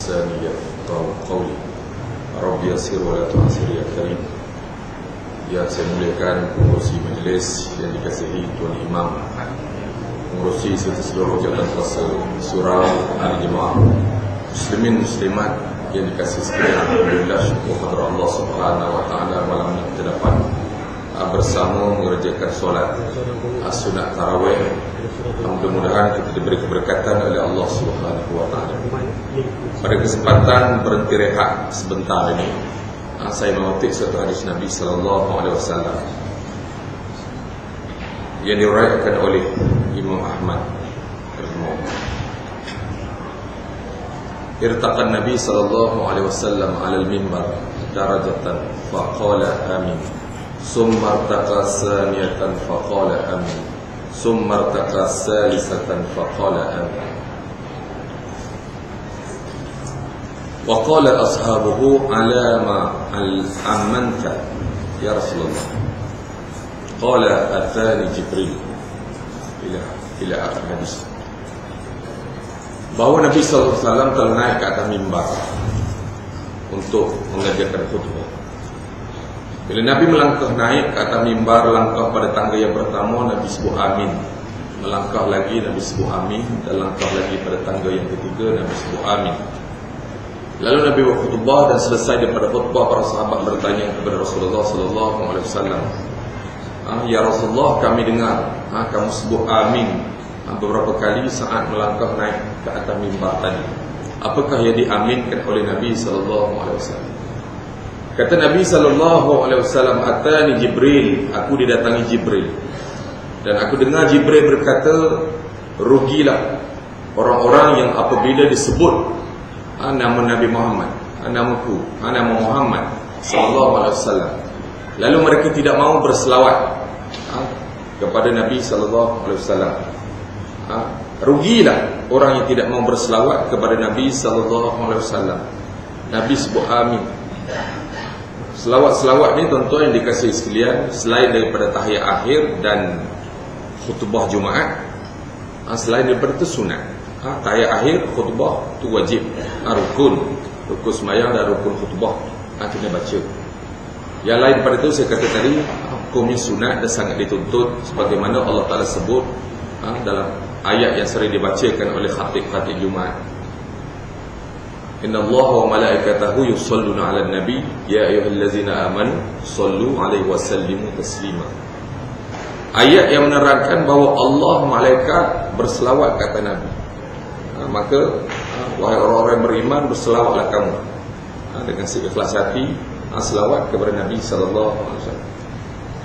ثانية قولي Rabbi Yasir wa la tu'asir ya Karim. Yang saya muliakan pengurusi majlis yang dikasihi Tuan Imam, pengurusi serta seluruh jabatan kuasa surau ahli jemaah, muslimin muslimat yang dikasihi sekalian. Alhamdulillah, syukur kepada Allah Subhanahu wa taala, malam ini kita dapat bersama mengerjakan solat sunat tarawih. Mudah-mudahan kita diberi keberkatan oleh Allah Subhanahu wa taala. Pada kesempatan berhenti rehat sebentar ini, saya mengutip satu hadis Nabi sallallahu alaihi wasallam yang diriwayatkan oleh Imam Ahmad rahimahullah. Irtaqa Nabi sallallahu alaihi wasallam 'ala al-minbar darajatan faqala amin. Summa irtaqa saniyatan faqala amin. Summa irtaqa salisatan faqala amin. Wa qala ashabuhu 'ala ma al-amanta ya Rasulullah. Qala athani Jibril ila akhir hadis. Bahawa Nabi sallallahu alaihi wasallam telah naik ke atas mimbar untuk mengajarkan khutbah. Bila Nabi melangkah naik ke atas mimbar, langkah pada tangga yang pertama Nabi sebut amin. Melangkah lagi Nabi sebut amin, dan langkah lagi pada tangga yang ketiga Nabi sebut amin. Lalu Nabi berkhutbah, dan selesai daripada khutbah para sahabat bertanya kepada Rasulullah sallallahu alaihi wasallam, "Ya Rasulullah, kami dengar kamu sebut amin beberapa kali saat melangkah naik ke atas mimbar tadi. Apakah yang diaminkan oleh Nabi sallallahu alaihi wasallam?" Kata Nabi sallallahu alaihi wasallam, "Atani Jibril, aku didatangi Jibril. Dan aku dengar Jibril berkata, rugilah orang-orang yang apabila disebut nama Nabi Muhammad, namaku, nama Muhammad sallallahu alaihi wasallam, lalu mereka tidak mau berselawat kepada Nabi sallallahu alaihi wasallam. Rugilah orang yang tidak mau berselawat kepada Nabi sallallahu alaihi wasallam." Nabi sebut amin. Selawat-selawat ni tuan-tuan yang dikasihi sekalian, selain daripada tahiyat akhir dan khutbah Jumaat, selain daripada itu sunat. Tahiyat akhir, khutbah tu wajib, rukun sembahyang dan rukun khutbah kena baca. Yang lain daripada itu saya kata tadi, hukumnya sunat dan sangat dituntut, sebagaimana Allah Ta'ala sebut dalam ayat yang sering dibacakan oleh khatib-khatib Jumaat. Inna Allah wa malaikatahu yusalluna 'alan nabi ya ayyuhallazina amanu sallu 'alaihi wa sallimu taslima. Ayat yang menerangkan bahawa Allah, malaikat berselawat kata Nabi. Maka wahai orang-orang yang beriman, berselawatlah kamu dengan seikhlas hati selawat kepada Nabi sallallahu alaihi wasallam.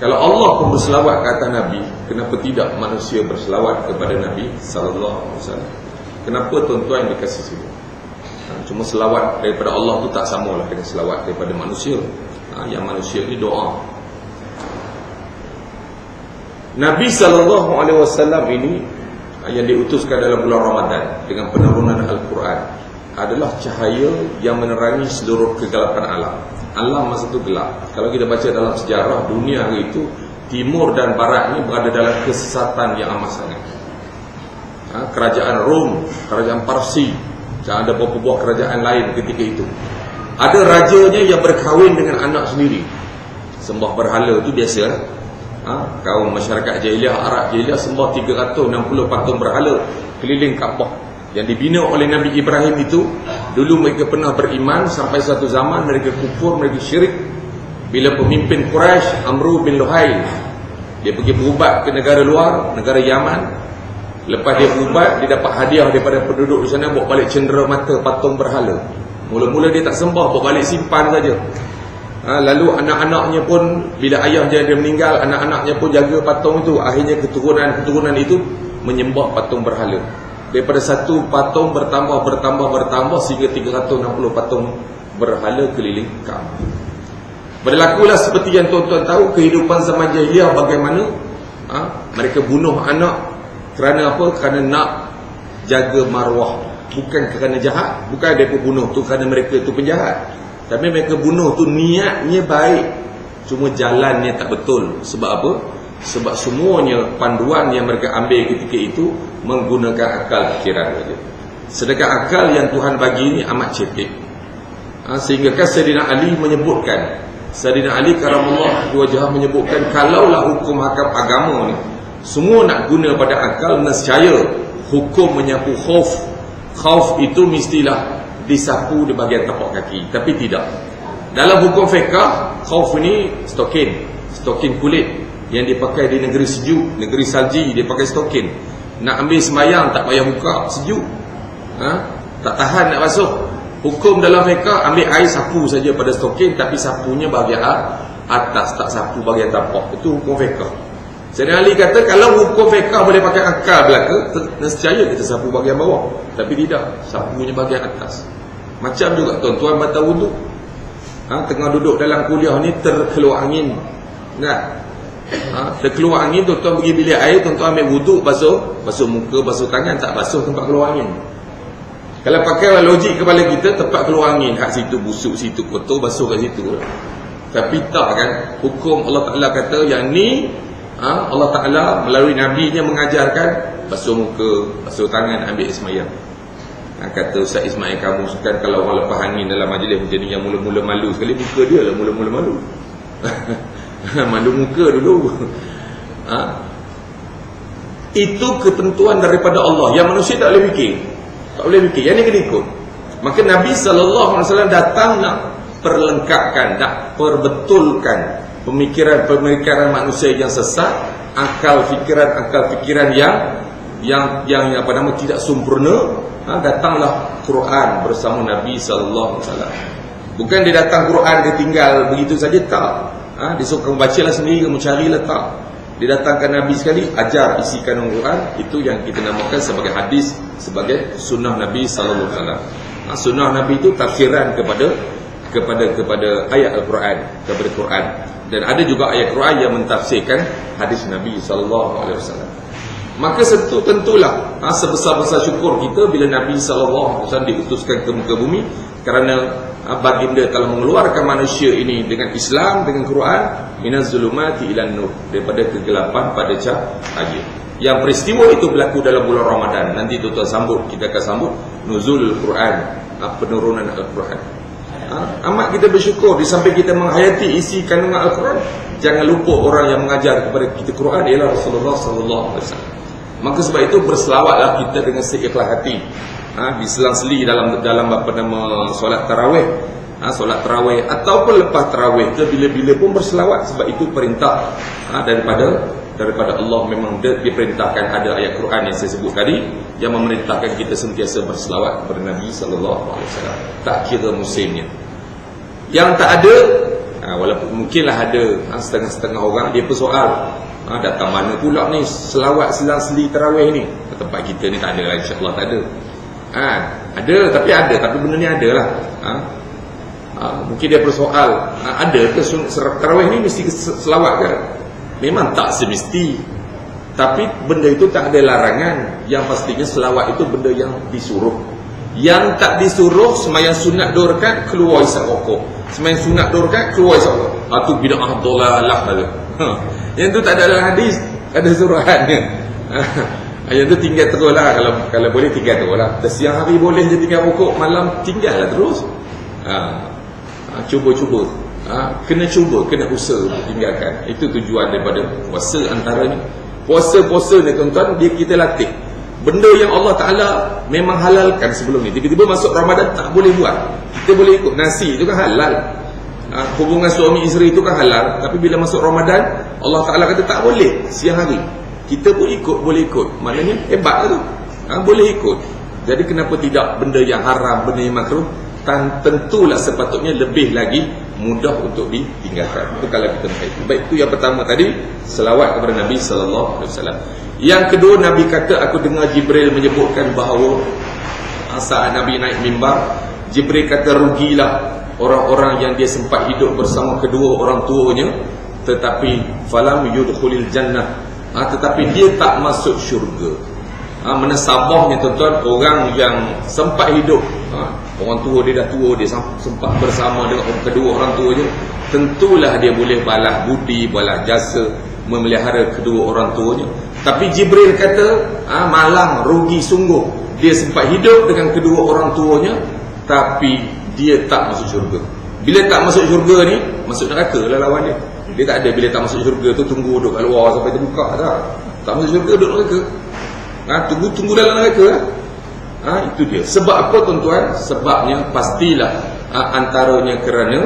Kalau Allah pun berselawat kata Nabi, kenapa tidak manusia berselawat kepada Nabi sallallahu alaihi wasallam? Kenapa tuan-tuan yang dikasihi sekalian? Cuma selawat daripada Allah tu tak samalah dengan selawat daripada manusia. Yang manusia ni doa. Nabi sallallahu alaihi wasallam ini yang diutuskan dalam bulan Ramadan dengan penurunan Al-Quran adalah cahaya yang menerangi seluruh kegelapan alam. Alam masa itu gelap. Kalau kita baca dalam sejarah dunia hari itu, timur dan barat ni berada dalam kesesatan yang amat sangat. Kerajaan Rom, kerajaan Parsi, dan ada beberapa buah kerajaan lain ketika itu. Ada rajanya yang berkahwin dengan anak sendiri. Sembah berhala itu biasa. Kaum masyarakat jahiliah, Arab jahiliah sembah 360 patung berhala keliling Kaabah yang dibina oleh Nabi Ibrahim itu. Dulu mereka pernah beriman, sampai satu zaman mereka kufur, mereka syirik. Bila pemimpin Quraisy, Amru bin Luhail, dia pergi berubat ke negara luar, negara Yaman. Lepas dia berubat, dia dapat hadiah daripada penduduk di sana, bawa balik cendera mata patung berhala. Mula-mula dia tak sembah, bawa balik simpan saja. Lalu anak-anaknya pun, bila ayah dia meninggal, anak-anaknya pun jaga patung itu. Akhirnya keturunan itu menyembah patung berhala. Daripada satu patung bertambah sehingga 360 patung berhala keliling Kaabah. Berlakulah seperti yang tuan-tuan tahu kehidupan zaman jahiliah bagaimana mereka bunuh anak kerana apa? Kerana nak jaga maruah. Bukan kerana jahat, bukan mereka bunuh tu kerana mereka tu penjahat, tapi mereka bunuh tu niatnya baik, cuma jalannya tak betul. Sebab apa? Sebab semuanya panduan yang mereka ambil ketika itu menggunakan akal fikiran saja. Sedangkan akal yang Tuhan bagi ni amat cetek. Sehingga kan Sayyidina Ali menyebutkan, Sayyidina Ali karamallahu wajhah menyebutkan, kalaulah hukum hakam agama ni semua nak guna pada akal, nescaya hukum menyapu khauf itu mestilah disapu di bahagian tapak kaki. Tapi tidak. Dalam hukum fiqh, khauf ni stokin kulit yang dipakai di negeri sejuk, negeri salji, dia pakai stokin. Nak ambil sembahyang tak payah buka, sejuk. Tak tahan nak basuh. Hukum dalam fiqh, ambil air sapu saja pada stokin, tapi sapunya bahagian atas, tak sapu bahagian tapak. Itu hukum fiqh. Sayyidina Ali kata kalau hukum fiqh boleh pakai akal belaka, nescaya kita sapu bahagian bawah. Tapi tidak, sapunya bahagian atas. Macam juga tuan-tuan batal wuduk. Tengah duduk dalam kuliah ni terkeluar angin. Terkeluar angin, tuan-tuan pergi bilik air, tuan-tuan ambil wuduk, basuh muka, basuh tangan, tak basuh tempat keluar angin. Kalau pakai logik kepala kita, tempat keluar angin, hak situ busuk, situ kotor, basuh kat situ. Tapi tak kan, hukum Allah Ta'ala kata yang ni Allah Ta'ala melalui Nabi-Nya mengajarkan basuh muka, basuh tangan, ambil sembahyang. Kata Ustaz Ismail, kamu kan kalau orang lepas angin dalam majlis macam ni, yang mula-mula malu sekali muka dia lah, mula-mula malu. Malu muka dulu. Itu ketentuan daripada Allah yang manusia tak boleh fikir. Tak boleh fikir, yang ni kena ikut. Maka Nabi SAW datang nak perlengkapkan, nak perbetulkan pemikiran manusia yang sesat, akal fikiran yang apa nama tidak sempurna. Datanglah Quran bersama Nabi sallallahu alaihi wasallam. Bukan dia datang Quran dia tinggal begitu saja, tak. Dia suruh kamu bacalah sendiri, kamu carilah, tak. Dia datangkan Nabi sekali, ajar isi kandung Quran. Itu yang kita namakan sebagai hadis, sebagai sunnah Nabi sallallahu alaihi wasallam. Sunnah Nabi itu tafsiran kepada ayat Al-Quran, kepada Quran. Dan ada juga ayat Quran yang mentafsirkan hadis Nabi sallallahu alaihi wasallam. Maka tentulah sebesar-besar syukur kita bila Nabi sallallahu alaihi wasallam diutuskan ke muka bumi, kerana baginda telah mengeluarkan manusia ini dengan Islam, dengan Quran, minaz zulumati ilan nur, daripada kegelapan pada cahaya. Yang peristiwa itu berlaku dalam bulan Ramadan. Nanti tuan-tuan sambut, kita akan sambut nuzul Quran, penurunan Al-Quran. Amat kita bersyukur di samping kita menghayati isi kandungan Al-Quran. Jangan lupa orang yang mengajar kepada kita Quran ialah Rasulullah sallallahu alaihi wasallam. Maka sebab itu berselawatlah kita dengan seikhlas hati. Diselang-seli dalam apa nama solat tarawih. Solat tarawih ataupun lepas tarawih ke bila-bila pun berselawat, sebab itu perintah daripada Allah. Memang diperintahkan, ada ayat Quran yang saya sebut tadi yang memerintahkan kita sentiasa berselawat kepada Nabi sallallahu alaihi wasallam. Tak kira musimnya. Yang tak ada, walaupun mungkinlah ada setengah-setengah orang dia persoal, datang mana pula ni selawat selang-seli tarawih ni. Tempat kita ni tak ada lah, insya-Allah tak ada. Tapi benda ni ada lah. Mungkin dia persoal, ada ke tarawih ni mesti selawat ke? Memang tak semesti. Tapi benda itu tak ada larangan. Yang pastinya selawat itu benda yang disuruh. Yang tak disuruh, sembahyang sunat 2 rakaat keluar isap rokok. Sembahyang sunat 2 rakaat keluar isap rokok. Itu bid'ah dolalah tu. Yang tu tak ada dalam hadis, ada suruhannya. Yang tu tinggal terus lah. Kalau boleh tinggal terus lah. Siang hari boleh je tinggal rokok, malam tinggal lah terus. Cuba-cuba. Kena cuba, kena usaha untuk tinggalkan. Itu tujuan daripada puasa antaranya. Puasa-puasa ni tuan-tuan, kita latih benda yang Allah Ta'ala memang halalkan sebelum ni. Tiba-tiba masuk Ramadan tak boleh buat. Kita boleh ikut. Nasi itu kan halal, hubungan suami isteri itu kan halal. Tapi bila masuk Ramadan, Allah Ta'ala kata tak boleh siang hari. Kita pun ikut, boleh ikut. Maknanya hebat tu. Boleh ikut. Jadi kenapa tidak benda yang haram, benda yang makruh, tentulah sepatutnya lebih lagi mudah untuk ditinggalkan. Itu kalau kita baik. Baik, itu yang pertama tadi, selawat kepada Nabi sallallahu alaihi wasallam. Yang kedua, Nabi kata, aku dengar Jibril menyebutkan bahawa saat Nabi naik mimbar, Jibril kata rugilah orang-orang yang dia sempat hidup bersama kedua orang tuanya, tetapi falam yudkhulil jannah, tetapi dia tak masuk syurga. Menasabahnya tuan-tuan, orang yang sempat hidup, orang tua dia dah tua, dia sempat bersama dengan kedua orang tuanya, tentulah dia boleh balas budi, balas jasa, memelihara kedua orang tuanya. Tapi Jibril kata, malang, rugi sungguh dia sempat hidup dengan kedua orang tuanya, tapi dia tak masuk syurga. Bila tak masuk syurga ni, masuk neraka lah lawan dia. Dia tak ada bila tak masuk syurga tu tunggu duduk kat luar sampai terbuka, tak masuk syurga duduk neraka. Tunggu dalam neraka lah. Itu dia. Sebab apa tuan-tuan? Sebabnya pastilah antaranya kerana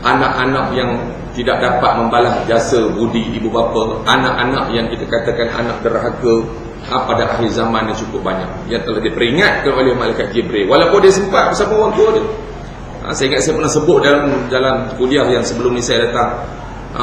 anak-anak yang tidak dapat membalas jasa budi ibu bapa, anak-anak yang kita katakan anak derhaka pada akhir zaman yang cukup banyak, yang telah diperingatkan oleh malaikat Jibril walaupun dia sempat bersama orang tua dia. Saya ingat saya pernah sebut dalam kuliah yang sebelum ni saya datang,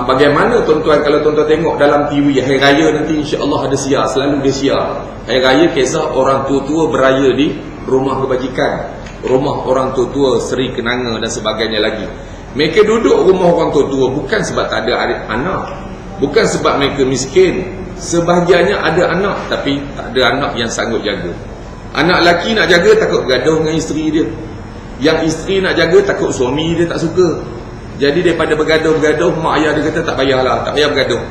bagaimana tuan-tuan kalau tuan-tuan tengok dalam TV hari raya nanti insya-Allah ada siar, selalu dia siar hari raya kisah orang tua-tua beraya di rumah kebajikan, rumah orang tua-tua Seri Kenanga dan sebagainya lagi. Mereka duduk rumah orang tua-tua bukan sebab tak ada anak, bukan sebab mereka miskin. Sebahagiannya ada anak tapi tak ada anak yang sanggup jaga. Anak lelaki nak jaga takut bergaduh dengan isteri dia, yang isteri nak jaga takut suami dia tak suka. Jadi daripada bergaduh-bergaduh, mak ayah dia kata tak payahlah, tak payah bergaduh,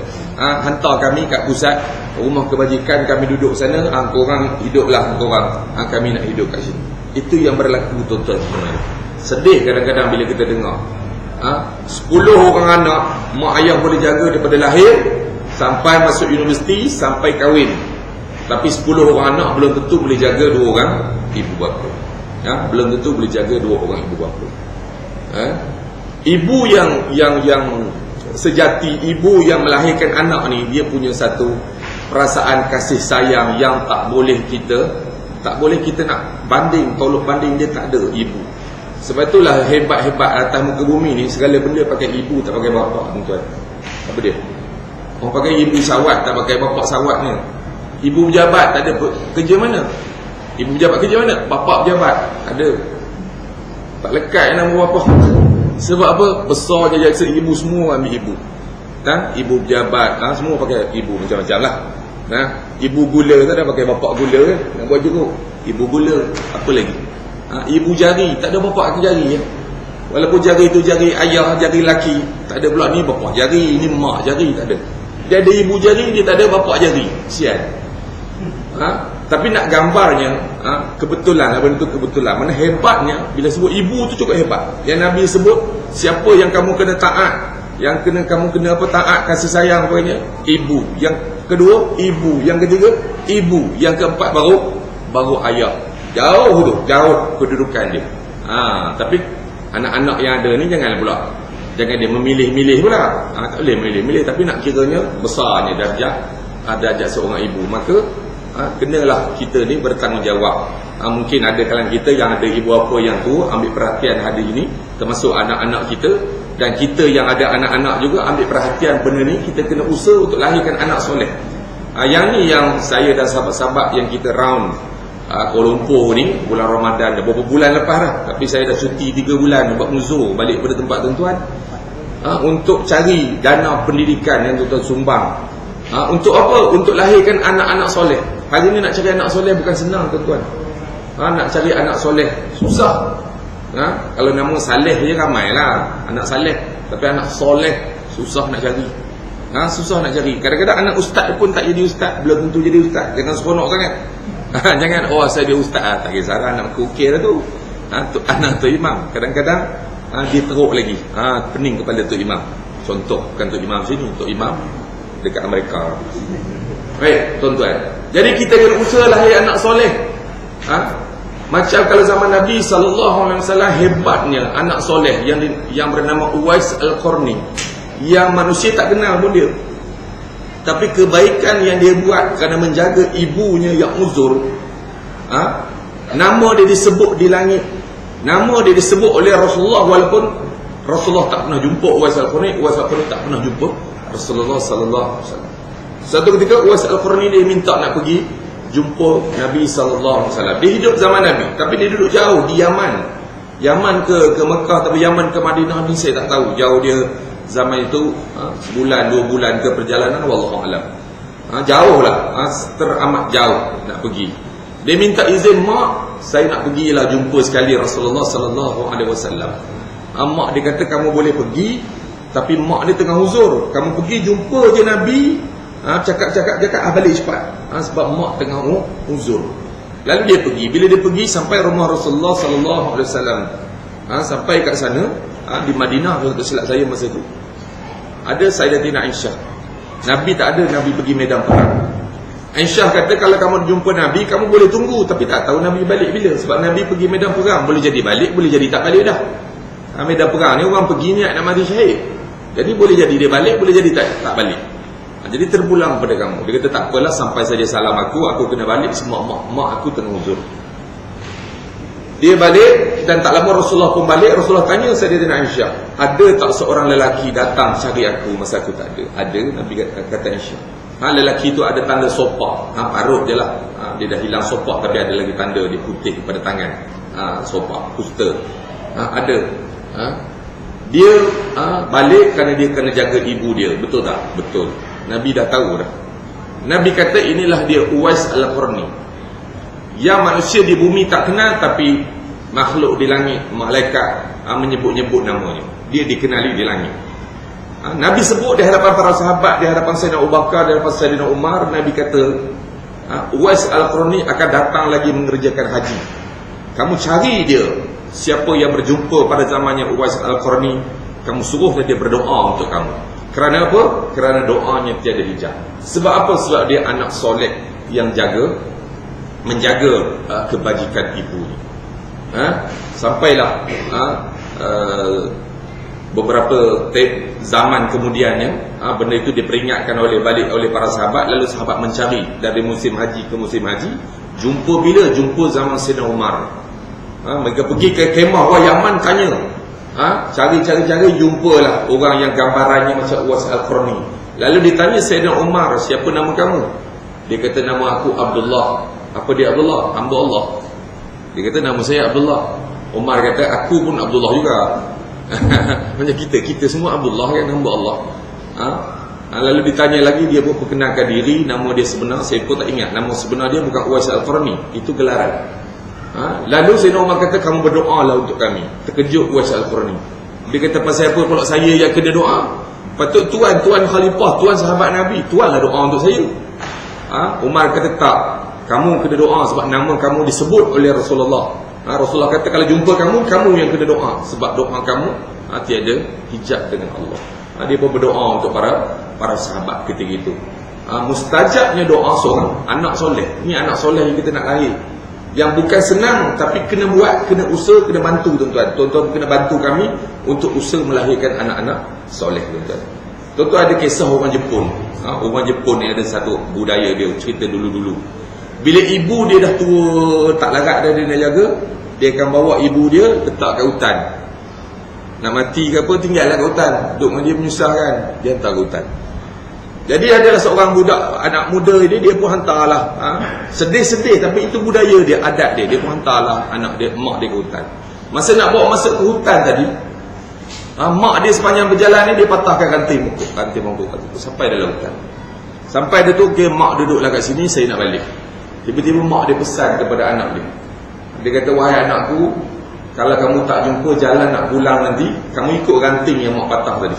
hantar kami kat pusat rumah kebajikan, kami duduk sana, korang hiduplah korang, kami nak hidup kat sini. Itu yang berlaku tuan-tuan sebenarnya. Sedih kadang-kadang bila kita dengar 10 orang anak mak ayah boleh jaga daripada lahir sampai masuk universiti sampai kahwin, tapi 10 orang anak belum tentu boleh jaga 2 orang ibu bapa. Belum tentu boleh jaga 2 orang ibu bapa. Ibu yang sejati, ibu yang melahirkan anak ni, dia punya satu perasaan kasih sayang yang tak boleh kita nak banding, tolok banding, dia tak ada ibu. Sebab itulah hebat-hebat atas muka bumi ni, segala benda pakai ibu tak pakai bapa tuan-tuan. Apa dia? Orang pakai ibu sawat tak pakai bapa sawat ni. Ibu pejabat tak ada kerja mana? Ibu pejabat kerja mana? Bapa pejabat ada. Tak lekat nama bapa. Sebab apa? Besar je jaksa ibu, semua ambil ibu. Ibu pejabat, semua pakai ibu macam-macam lah. Ibu gula tak ada pakai bapa gula kan? Nak buat jeruk. Ibu gula, apa lagi? Ibu jari, tak ada bapa ke jari ya? Walaupun jari itu jari ayah, jari laki, tak ada pula ni bapa jari, ni mak jari, tak ada. Dia ada ibu jari, dia tak ada bapa jari. Sial. Tapi nak gambarnya, kebetulan, benda tu kebetulan. Mana hebatnya bila sebut ibu tu cukup hebat. Yang Nabi sebut, siapa yang kamu kena taat, yang kamu kena taat, kasih sayang pokoknya, ibu. Yang kedua ibu, yang ketiga ibu, yang keempat baru ayah. Jauh kedudukan dia. Tapi anak-anak yang ada ni jangan dia memilih-milih pula. Tak boleh milih-milih, tapi nak kiranya besarnya darjat seorang ibu, maka kenalah kita ni bertanggungjawab. Mungkin ada kalangan kita yang ada ibu bapa yang tua, ambil perhatian hari ini, termasuk anak-anak kita, dan kita yang ada anak-anak juga ambil perhatian benda ni. Kita kena usaha untuk lahirkan anak soleh. Yang ni yang saya dan sahabat-sahabat yang kita round Kuala Lumpur ni bulan Ramadan, dah beberapa bulan lepas dah, tapi saya dah cuti 3 bulan buat muzur balik pada tempat tuan-tuan, untuk cari dana pendidikan yang tuan-tuan sumbang. Untuk apa? Untuk lahirkan anak-anak soleh. Hari ni nak cari anak soleh bukan senang tuan-tuan. Nak cari anak soleh susah. Kalau nama Saleh je ramai lah anak Saleh, tapi anak soleh susah nak cari. Susah nak cari. Kadang-kadang anak ustaz pun tak jadi ustaz, belum tentu jadi ustaz. Jangan seronok sangat. Jangan saya dia ustaz, tak kisah lah, anak kukir lah tu. Anak tu imam, kadang-kadang dia teruk lagi, pening kepala tu imam. Contoh, bukan tu imam sini, tu imam dekat Amerika. Baik tuan-tuan, jadi kita kena usaha lahir anak soleh. Macam kalau zaman Nabi SAW, hebatnya anak soleh yang bernama Uwais Al-Qarni, yang manusia tak kenal pun dia, tapi kebaikan yang dia buat kerana menjaga ibunya yang uzur, nama dia disebut di langit, nama dia disebut oleh Rasulullah, walaupun Rasulullah tak pernah jumpa Uwais Al-Qarni. Uwais Al-Qarni tak pernah jumpa Rasulullah sallallahu alaihi wasallam. Satu ketika Uwais Al-Qarni dia minta nak pergi jumpa Nabi sallallahu alaihi wasallam. Dia hidup zaman Nabi, tapi dia duduk jauh di Yaman. Yaman ke Mekah, tapi Yaman ke Madinah ni saya tak tahu. Jauh dia zaman itu, sebulan 2 bulan ke perjalanan, wallahu alam. Jauh lah, teramat jauh nak pergi. Dia minta izin, mak, saya nak pergilah jumpa sekali Rasulullah sallallahu alaihi wasallam. Mak dia kata kamu boleh pergi, tapi mak dia tengah uzur. Kamu pergi jumpa je Nabi, cakap balik cepat, sebab mak tengah uzur. Lalu dia pergi. Bila dia pergi sampai rumah Rasulullah sallallahu alaihi wasallam, sampai kat sana, di Madinah kalau tak silap saya masa tu, ada Sayyidatina Aisyah. Nabi tak ada, Nabi pergi medan perang. Aisyah kata kalau kamu jumpa Nabi, kamu boleh tunggu, tapi tak tahu Nabi balik bila. Sebab Nabi pergi medan perang, boleh jadi balik, boleh jadi tak balik dah. Medan perang ni orang pergi niat nak mati syahid. Jadi boleh jadi dia balik, boleh jadi tak balik. Jadi terpulang pada kamu. Dia kata tak apalah, sampai saja salam aku kena balik, semua mak aku tengah uzur. Dia balik dan tak lama Rasulullah pun balik. Rasulullah tanya Sayyidatina Aisyah, ada tak seorang lelaki datang cari aku masa aku tak ada? Ada, Nabi kata Aisyah. Lelaki tu ada tanda sopak, parut je lah. Dia dah hilang sopak, tapi ada lagi tanda dia putih pada tangan. Sopak, kusta. Ada. Dia balik kerana dia kena jaga ibu dia. Betul tak? Betul. Nabi dah tahu dah. Nabi kata inilah dia Uwais Al-Qarni, yang manusia di bumi tak kenal, tapi makhluk di langit, malaikat menyebut-nyebut namanya. Dia dikenali di langit. Nabi sebut di hadapan para sahabat, di hadapan Sayyidina Abu Bakar, di hadapan Sayyidina Umar. Nabi kata Uwais Al-Qarni akan datang lagi mengerjakan haji. Kamu cari dia, siapa yang berjumpa pada zamannya Uwais Al-Qarni, kamu suruh dia berdoa untuk kamu. Kerana apa? Kerana doanya tiada hijab. Sebab apa? Sebab dia anak soleh yang menjaga kebajikan ibunya. Sampailah beberapa zaman kemudiannya, benda itu diperingatkan balik oleh para sahabat. Lalu sahabat mencari dari musim haji ke musim haji. Jumpa bila? Jumpa zaman Sayyidina Umar. Mereka pergi ke kemah Yaman, tanya, cari-cari jumpalah orang yang gambarannya macam Uwais Al-Qarni. Lalu ditanya Sayyidina Umar, siapa nama kamu? Dia kata nama aku Abdullah. Apa dia Abdullah? Hamba Allah. Dia kata nama saya Abdullah. Umar kata aku pun Abdullah juga. Macam kita semua Abdullah kan, hamba Allah. Lalu ditanya lagi, dia pun perkenalkan diri, nama dia sebenar saya pun tak ingat. Nama sebenar dia bukan Uwais Al-Qarni, itu gelaran. Lalu Sayyidina Umar kata kamu berdoalah untuk kami. Terkejut Uwais Al-Qarni. Dia kata pasal apa pula saya yang kena doa? Patut tuan khalifah, tuan sahabat Nabi, tuanlah doa untuk saya. Umar kata tak, kamu kena doa sebab nama kamu disebut oleh Rasulullah. Rasulullah kata kalau jumpa kamu yang kena doa, sebab doa kamu tiada hijab dengan Allah. Dia pun berdoa untuk para sahabat ketika itu. Mustajabnya doa seorang anak soleh. Ini anak soleh yang kita nak lahir, yang bukan senang, tapi kena buat, kena usaha, kena bantu tuan-tuan. Tuan-tuan kena bantu kami untuk usaha melahirkan anak-anak soleh tuan-tuan. Tuan-tuan ada kisah orang Jepun. Orang Jepun ni ada satu budaya dia, cerita dulu-dulu. Bila ibu dia dah tua, tak larat dah dia nak jaga, dia akan bawa ibu dia letak kat hutan. Nak mati ke apa, tinggallah kat hutan. Duduk dengan dia menyusahkan, dia hantar ke hutan. Jadi adalah seorang budak, anak muda dia pun hantarlah. Sedih-sedih, tapi itu budaya dia, adat dia. Dia pun hantarlah anak dia, mak dia ke hutan. Masa nak bawa masuk ke hutan tadi, mak dia sepanjang berjalan ni, dia patahkan ranting mangkuk sampai dalam hutan. Sampai dia tu, okay, mak duduklah kat sini, saya nak balik. Tiba-tiba mak dia pesan kepada anak dia. Dia kata, wahai anakku, kalau kamu tak jumpa jalan nak pulang nanti, kamu ikut ranting yang mak patah tadi.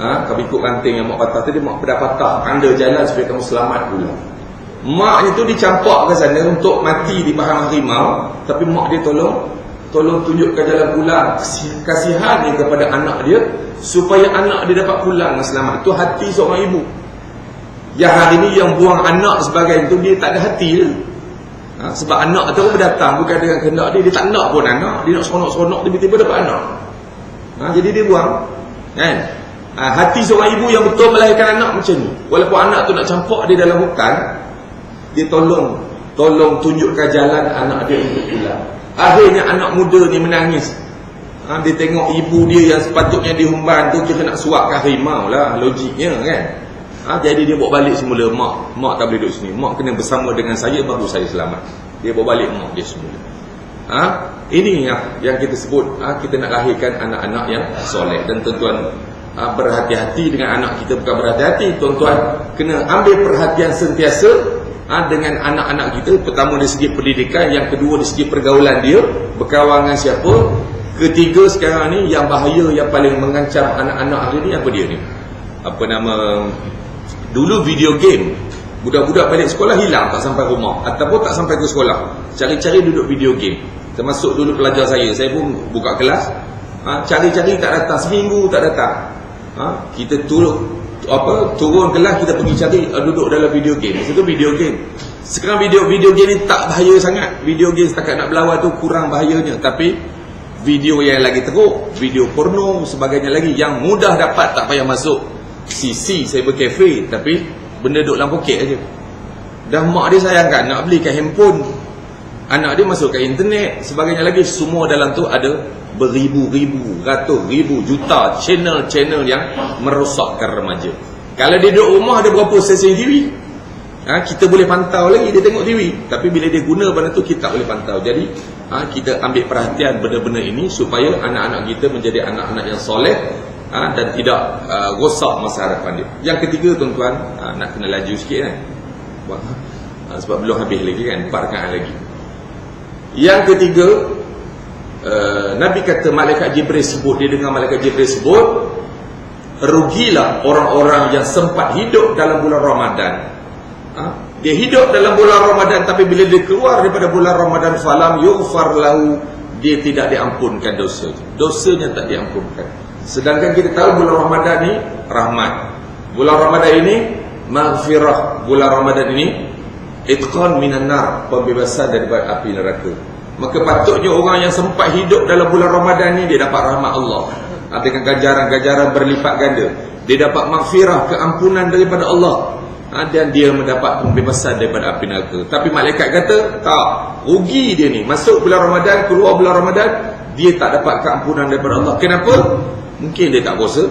Kamu ikut ranting yang mak patah tadi, mak dah patah tanda jalan supaya kamu selamat pulang. Maknya tu dicampak ke sana untuk mati di bahan harimau, tapi mak dia tolong tunjukkan jalan pulang. Kasihan dia kepada anak dia supaya anak dia dapat pulang dengan selamat. Itu hati seorang ibu. Yang hari ni yang buang anak sebagai itu, dia tak ada hati dia. Sebab anak tu berdatang bukan dengan kehendak dia. Dia tak nak pun anak, dia nak seronok-seronok, tiba-tiba dapat anak. Jadi dia buang, kan? Hati seorang ibu yang betul melahirkan anak macam ni. Walaupun anak tu nak campak dia dalam hutan, dia tolong tunjukkan jalan anak dia untuk pulang. Akhirnya anak muda ni menangis. Dia tengok ibu dia yang sepatutnya dihumban tu, kita nak suap ke harimau lah, logiknya kan. Jadi dia bawa balik semula. Mak tak boleh duduk sini, mak kena bersama dengan saya baru saya selamat. Dia bawa balik mak dia semula. Ini yang kita sebut, kita nak lahirkan anak-anak yang soleh. Dan tuan-tuan berhati-hati dengan anak kita. Bukan berhati-hati, tuan-tuan kena ambil perhatian sentiasa dengan anak-anak kita. Pertama dari segi pendidikan, yang kedua dari segi pergaulan dia, berkawan dengan siapa. Ketiga sekarang ni yang bahaya, yang paling mengancam anak-anak hari ni, apa dia ni? Apa nama? Dulu video game Budak-budak balik sekolah hilang, tak sampai rumah ataupun tak sampai ke sekolah, cari-cari duduk video game. Termasuk dulu pelajar saya pun buka kelas, cari-cari tak datang, seminggu tak datang. Kita turun kelas, kita pergi cari, duduk dalam video game. Itu video game. Sekarang video game ni tak bahaya sangat. Video game setakat nak berlawan tu kurang bahayanya, tapi video yang lagi teruk, video porno sebagainya lagi yang mudah dapat, tak payah masuk CC cyber cafe, tapi benda duduk dalam poket aja. Dah mak dia sayangkan nak belikan handphone, anak dia masuk ke internet sebagainya lagi. Semua dalam tu ada beribu-ribu, ratus ribu, juta channel-channel yang merosakkan remaja. Kalau dia duduk rumah ada berapa stesen TV, kita boleh pantau lagi dia tengok TV. Tapi bila dia guna benda tu, kita tak boleh pantau. Jadi kita ambil perhatian benda-benda ini supaya anak-anak kita menjadi anak-anak yang soleh dan tidak rosak masa harapan dia. Yang ketiga tuan-tuan, nak kena laju sikit kan, sebab belum habis lagi kan, 4 rakaat lagi. Yang ketiga, Nabi kata malaikat Jibril sebut, dia dengar malaikat Jibril sebut, rugilah orang-orang yang sempat hidup dalam bulan Ramadan. Dia hidup dalam bulan Ramadan, tapi bila dia keluar daripada bulan Ramadan, falam yughfar lahu, dia tidak diampunkan dosanya tak diampunkan. Sedangkan kita tahu bulan Ramadan ni rahmat, bulan Ramadan ini maghfirah, bulan Ramadan ini itqan minan nar, pembebasan daripada api neraka. Maka patutnya orang yang sempat hidup dalam bulan Ramadan ni, dia dapat rahmat Allah dengan ganjaran-ganjaran berlipat ganda. Dia dapat maghfirah, keampunan daripada Allah, dan dia mendapat pembebasan daripada api neraka. Tapi malaikat kata tak, rugi dia ni, masuk bulan Ramadan, keluar bulan Ramadan, dia tak dapat keampunan daripada Allah. Kenapa? Mungkin dia tak puasa,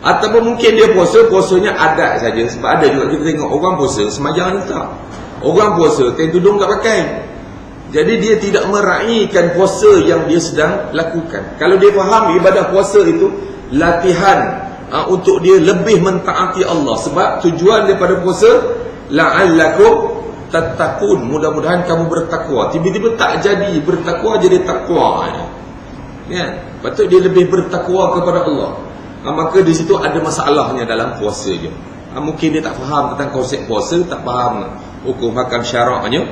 ataupun mungkin dia puasanya adat saja. Sebab ada juga kita tengok orang puasa sembahyang ni tak, orang puasa kain tudung tak pakai. Jadi dia tidak meraihkan puasa yang dia sedang lakukan. Kalau dia faham ibadah puasa itu latihan untuk dia lebih mentaati Allah. Sebab tujuan daripada puasa, la'allakum tattaqun, mudah-mudahan kamu bertakwa. Tiba-tiba tak jadi bertakwa, jadi takwa ya. Patut dia lebih bertakwa kepada Allah. Maka di situ ada masalahnya dalam puasa je. Mungkin dia tak faham tentang konsep puasa, tak faham hukum hakam syaraknya.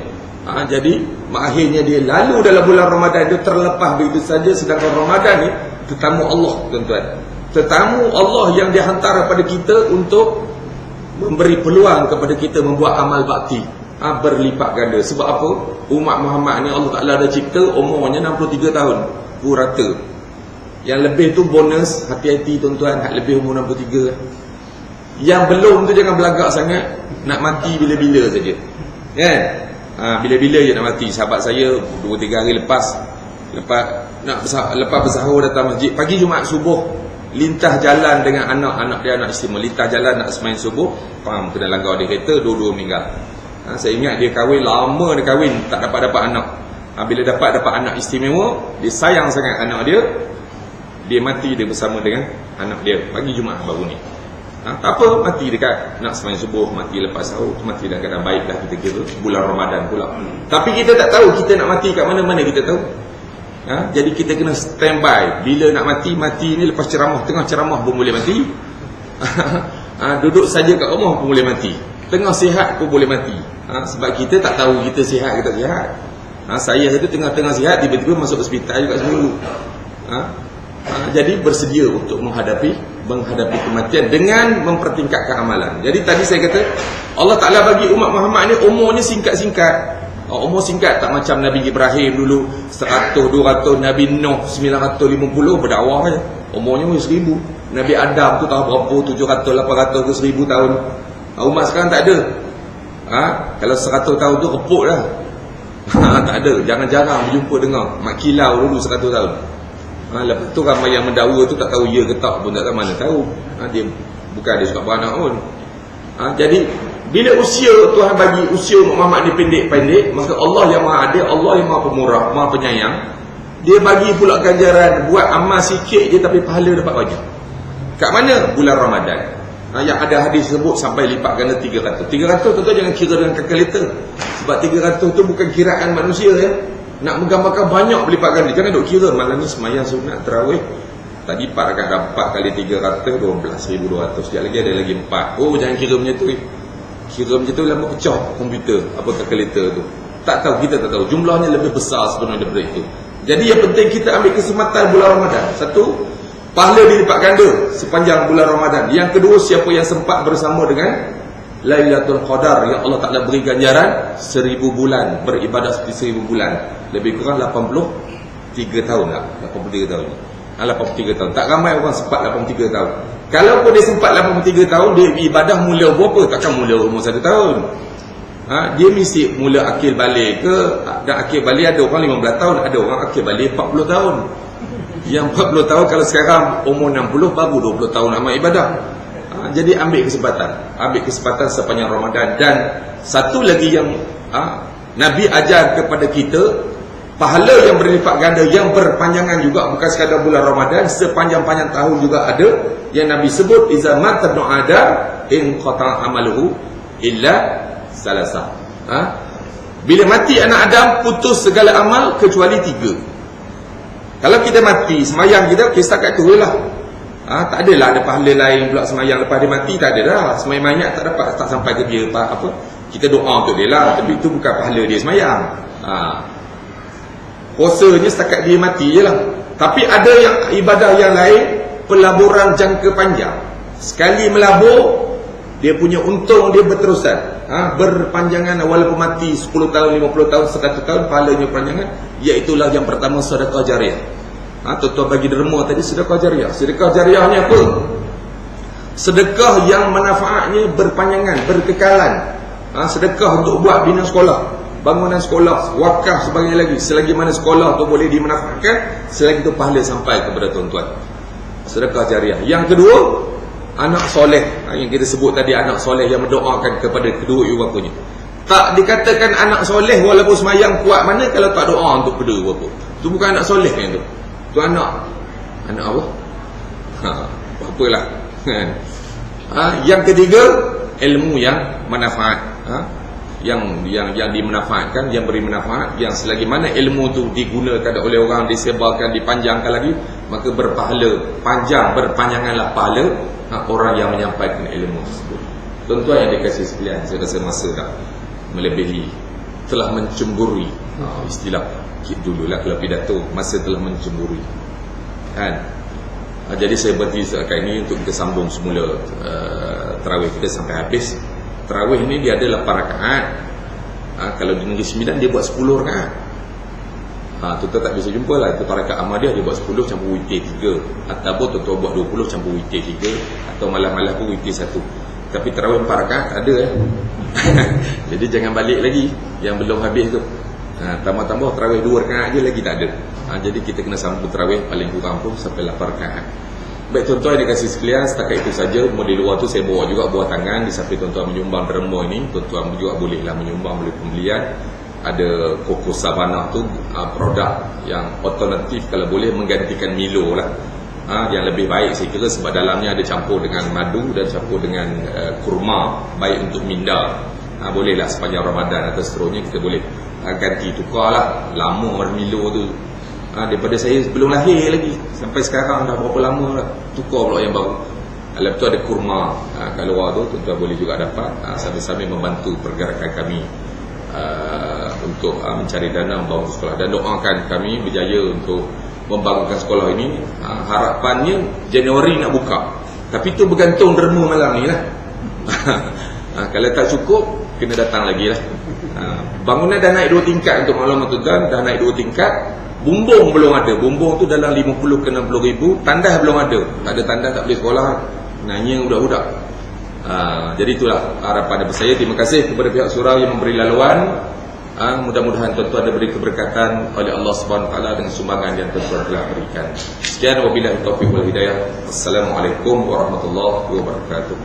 Jadi akhirnya dia lalu dalam bulan Ramadan itu terlepas begitu saja. Sedangkan Ramadan ni tetamu Allah tuan-tuan, tetamu Allah yang dihantar pada kita untuk memberi peluang kepada kita membuat amal bakti berlipat ganda. Sebab apa? Umat Muhammad ni Allah Ta'ala dah cipta umurnya 63 tahun rata. Yang lebih tu bonus, hati-hati tuan-tuan, hak lebih umur 63. Yang belum tu jangan belagak sangat, nak mati bila-bila saja kan. Bila-bila je nak mati. Sahabat saya 2-3 hari lepas bersahur datang masjid pagi Jumaat subuh, lintas jalan dengan anak-anak dia, anak istimewa, lintas jalan nak semain subuh, kena langgar dia kereta, dua-dua meninggal. Saya ingat dia kahwin, lama dia kahwin, tak dapat anak. Bila dapat anak istimewa, dia sayang sangat anak dia, dia mati dia bersama dengan anak dia pagi Jumaat baru ni. Tak apa, mati dekat nak semain subuh, mati lepas sahur, mati dalam keadaan baik dah, kita kira bulan Ramadan pula. Tapi kita tak tahu kita nak mati kat mana-mana, kita tahu. Jadi kita kena standby. Bila nak mati ni lepas ceramah, tengah ceramah pun boleh mati. Duduk saja kat rumah pun boleh mati. Tengah sihat pun boleh mati. Sebab kita tak tahu kita sihat ke tak sihat. Saya itu tengah-tengah sihat, tiba-tiba masuk hospital juga seminggu. Jadi bersedia untuk menghadapi kematian dengan mempertingkatkan amalan. Jadi tadi saya kata Allah Ta'ala bagi umat Muhammad ni umurnya singkat-singkat. Umur singkat, tak macam Nabi Ibrahim dulu 100, 200, Nabi Nuh 950 berdakwah je, umurnya 1000. Nabi Adam tu tahu berapa, 700, 800 ke 1000 tahun. Umat sekarang tak ada. Kalau 100 tahun tu reput dah. Tak ada, jarang-jarang berjumpa dengar. Mak Kilau dulu 100 tahun. Lepas tu ramai yang mendakwa tu tak tahu ya ke tak pun, tak tahu, mana tahu. Dia bukan dia suka beranak pun. Jadi bila usia Tuhan bagi usia Muhammad ni pendek-pendek, maka Allah yang Maha Adil, Allah yang Maha Pemurah, Maha Penyayang, dia bagi pula ganjaran buat amal sikit je tapi pahala dapat banyak. Kat mana? Bulan Ramadan. Yang ada hadis sebut sampai lipat ganda 300. 300 tu jangan kira dengan kalkulator. Sebab 300 tu bukan kiraan manusia ya. Nak menggambarkan banyak berlipat ganda. Jangan duk kira malam ni sembahyang sunat tarawih. Tadi 4 rakaat, 4 kali 300 12,200. Sekejap lagi ada lagi 4. Oh, jangan kira macam tu. Kira macam tu lama pecah komputer, apa kalkulator tu. Tak tahu, kita tak tahu. Jumlahnya lebih besar sebenarnya daripada itu. Jadi yang penting kita ambil kesempatan bulan Ramadan. Satu, pahala dilipat ganda sepanjang bulan Ramadan. Yang kedua, siapa yang sempat bersama dengan Lailatul Qadar, yang Allah Ta'ala beri ganjaran 1000 bulan, beribadah seperti 1000 bulan. Lebih kurang 83 tahun lah. 83 tahun. 83 tahun. Tak ramai orang sempat 83 tahun. Kalau pun dia sempat 83 tahun, dia ibadah mula berapa? Takkan mula umur 1 tahun. Dia mesti mula akil balik ke? Dan akil balik ada orang 15 tahun, ada orang akil balik 40 tahun. Yang 40 tahun, kalau sekarang umur 60, baru 20 tahun amal ibadah. Jadi ambil kesempatan sepanjang Ramadan. Dan satu lagi yang Nabi ajar kepada kita, pahala yang berlipat ganda, yang berpanjangan juga, bukan sekadar bulan Ramadan, sepanjang-panjang tahun juga ada. Yang Nabi sebut, iza mata ibnu Adam in qata amaluhu illa salasa. Bila mati anak Adam, putus segala amal kecuali 3. Kalau kita mati, semayang kita kisah kat tu lah. Tak adalah ada pahala lain pula semayang lepas dia mati, tak ada dah. Semayang mayat tak dapat, tak sampai ke dia apa. Kita doa untuk dia lah, tapi itu bukan pahala dia semayang. Puasanya setakat dia mati je lah. Tapi ada yang ibadah yang lain, pelaburan jangka panjang. Sekali melabur, dia punya untung dia berterusan, berpanjangan. Walaupun mati 10 tahun, 50 tahun, 100 tahun, pahalanya panjangan. Iaitulah yang pertama, sedekah jariah. Tuan-tuan bagi derma tadi, sedekah jariah. Sedekah jariah ni apa? Sedekah yang manfaatnya berpanjangan, berkekalan. Sedekah untuk buat bina sekolah, bangunan sekolah, wakaf sebagainya lagi. Selagi mana sekolah tu boleh dimanfaatkan, selagi itu pahala sampai kepada tuan-tuan. Sedekah jariah. Yang kedua, anak soleh. Yang kita sebut tadi, anak soleh yang mendoakan kepada kedua ibu bapanya. Tak dikatakan anak soleh walaupun semayang kuat mana kalau tak doa untuk kedua bapa. Itu bukan anak soleh yang tu. Itu anak apa? Apalah. Yang ketiga, ilmu yang manfaat. Yang dimanfaatkan, yang beri manfaat, yang selagi mana ilmu tu digunakan oleh orang, disebarkan, dipanjangkan lagi, maka berpanjanganlah pahala orang yang menyampaikan ilmu tersebut. Tuan-tuan yang dikasih sekalian, saya rasa masa dah melebihi, telah mencemburi. Istilah dululah kalau pidato, masa telah mencemburi, kan? Jadi saya berhenti setakat ini untuk kita sambung semula tarawih kita sampai habis. Tarawih ni dia ada 8 rakaat. Kalau di Negeri Sembilan dia buat 10 rakaat. Tuan-tuan tak bisa jumpa lah. Itu tarikat Ahmadiyah dia buat 10 campur witir 3. Ataupun tuan-tuan buat 20 campur witir 3. Atau malam-malam pun witir 1. Tapi tarawih 4 rakaat ada Jadi jangan balik lagi yang belum habis tu. Tambah-tambah tarawih 2 rakaat je lagi tak ada. Jadi kita kena sambung tarawih paling kurang pun sampai 8 rakaat. Baik tuan-tuan yang dikasih sekalian, setakat itu saja. Di luar tu saya bawa juga buah tangan. Di samping tuan-tuan menyumbang derma ini, tuan-tuan juga bolehlah menyumbang melalui pembelian. Ada Koko Savannah tu, produk yang alternatif kalau boleh menggantikan Milo lah. Yang lebih baik saya kira, sebab dalamnya ada campur dengan madu dan campur dengan kurma, baik untuk minda. Bolehlah sepanjang Ramadan atau seterusnya kita boleh ganti, tukar lah. Lama Milo tu, daripada saya belum lahir lagi sampai sekarang dah berapa lama lah, tukar pula yang baru. Lepas tu ada kurma kat luar tu, tuan-tuan boleh juga dapat, sambil-sambil membantu pergerakan kami untuk mencari dana membangun sekolah. Dan doakan kami berjaya untuk membangunkan sekolah ini. Harapannya Januari nak buka, tapi tu bergantung derma malam ni lah. Kalau tak cukup, kena datang lagi lah. Bangunan dah naik 2 tingkat untuk maklumat tuan-tuan, dah naik 2 tingkat. Bumbung belum ada. Bumbung tu dalam 50 ke 60 ribu. Tandas belum ada. Tak ada tandas tak boleh sekolah. Nanya budak-budak. Jadi itulah harapan dari saya. Terima kasih kepada pihak surau yang memberi laluan. Mudah-mudahan tuan-tuan diberi keberkatan oleh Allah SWT dengan sumbangan yang tuan-tuan telah berikan. Sekian, wabillahi taufiq wal hidayah. Assalamualaikum warahmatullahi wabarakatuh.